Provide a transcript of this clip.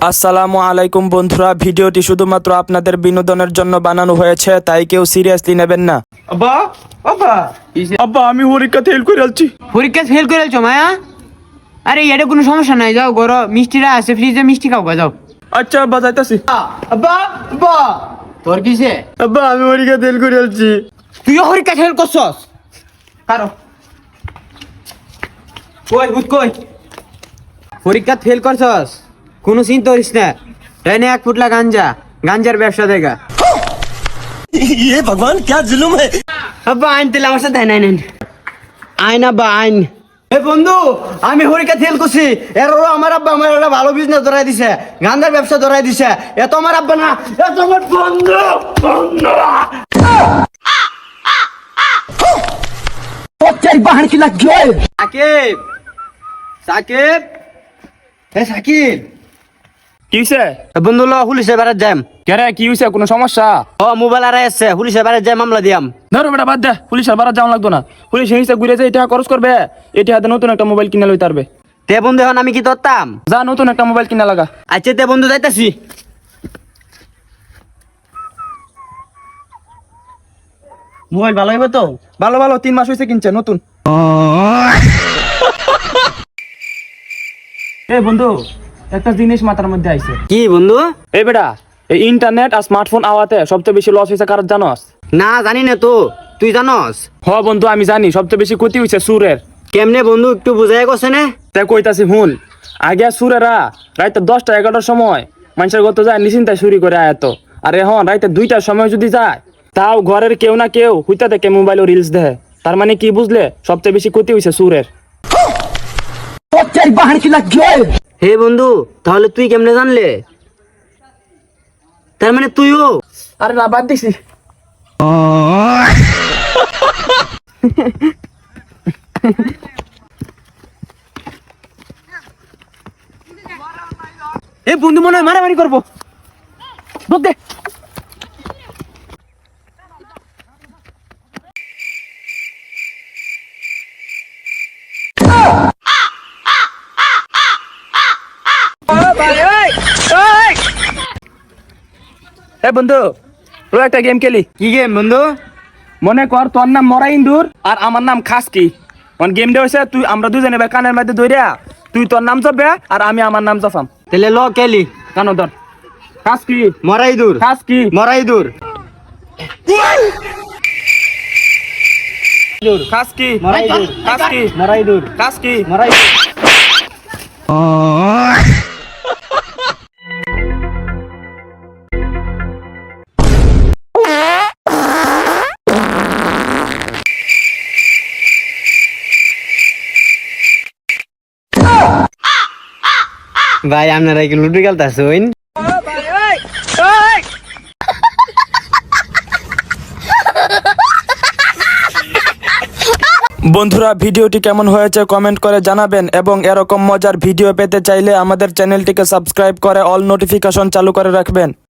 আসসালামু আলাইকুম বন্ধুরা, ভিডিওটি শুধুমাত্র আপনাদের বিনোদনের জন্য বানানো হয়েছে, তাই কেউ সিরিয়াসলি নেবেন না। আব্বা আব্বা আব্বা আমি পরীক্ষা ফেল করে আলছি। পরীক্ষা ফেল করে আলছো মায়া? আরে এটা কোনো সমস্যা নাই, যাও ঘর মিষ্টিরা আছে, ফ্রিজে মিষ্টি খাও গা, যাও। আচ্ছা আব্বা যাইতাছি। আব্বা আব্বা তোর কিসে? আব্বা আমি পরীক্ষা ফেল করে আলছি। তুইও পরীক্ষা ফেল করছস? কারো কই হুত কই পরীক্ষা ফেল করছস? কোনো চিন্তা করিস না, এনে 1 ফুটলা গাঞ্জার ব্যবসা দেখা। ये भगवान क्या जुल्म है। আব্বা আইন তেলে আমার সাথে নাই নাই আইন আব্বা আইন। এ বন্ধু, আমি পরীক্ষা ফেল করছি, এর আমার আব্বা আমার একটা ভালো বিজনেস ধরাই দিছে, গাঞ্জার ব্যবসা ধরাই দিছে। এত আমার আব্বা না, এত আমার বন্ধু বন্ধু। সাকিব সাকিব হে সাকিব, কি হইছে? বন্ধু ল পুলিশের বাড়ি যাম। কেরে কি হইছে? কোনো সমস্যা? ও মোবাইল আর আছে, পুলিশের বাড়ি যাই মামলা দিয়াম। ধরো বেটা, বাদ দে, পুলিশের বাড়া যাওয়া লাগতো না। পুলিশ হিসেবে ঘুরে যে এটা খরচ করবে, এটা হাতে নতুন একটা মোবাইল কিনে লইতে পারবে। তে বন্ধু এখন আমি কি করতাম? যা নতুন একটা মোবাইল কিনা লাগা। আচ্ছা তে বন্ধু যাইতাছি। মোবাইল ভালো হইব তো? ভালো ভালো, 3 মাস হইছে কিনছে নতুন। এই বন্ধু, একটা জিনিস মাথার মধ্যে আইছে। কি বন্ধু? এই বেটা, এই ইন্টারনেট আর স্মার্টফোন আওয়াতে সবচেয়ে বেশি লস হইছে কার জানোস? না জানি না তো, তুই জানস? হ বন্ধু, আমি জানি সবচেয়ে বেশি ক্ষতি হইছে সুরের। কেমনে বন্ধু একটু বুঝাই গেছে না? তাই কইতাছি হুন। আগে সুরেরা রাইতে 10টা 11টার সময় মানুষের গত যায় নিশ্চিন্তায় চুরি করে আয়ত, আর এখন রাইতে 2টার সময় যদি যায়, তাও ঘরের কেউ না কেউ হইতা থেকে মোবাইল রিলস দেখে। তার মানে কি বুঝলে, সবচেয়ে বেশি ক্ষতি হইছে সুরের। হে বন্ধু, তাহলে তুই কেমনে জানলে? তার মানে তুইও? আরে না, বাদ দিছি। এ বন্ধু মনে হয় মারামারি করবো, বুঝ দে। এ বন্ধু, ও একটা গেম খেলি। কি গেম বন্ধু? মনে কর তোর নাম মরা ইন্দুর আর আমার নাম খাসকি। গেমটা হয়েছে তুই আমরা দুজনে কানের মধ্যে ধরিয়া তুই তোর নাম চাপবে আর আমি আমার নাম চাপাম। তাহলে ল কেলি। কেন ধর, খাসকি মরাই দূর, খাসকি মরাই দূর, খাসকি মরাই দূর, খাসকি মরাই দূর, খাসকি। মরাই দূর। ভাই আপনারা কি লুডো খেলতেছেন? বন্ধুরা, ভিডিওটি কেমন হয়েছে কমেন্ট করে জানাবেন, এবং এরকম মজার ভিডিও পেতে চাইলে আমাদের চ্যানেলটিকে সাবস্ক্রাইব করে অল নোটিফিকেশন চালু করে রাখবেন।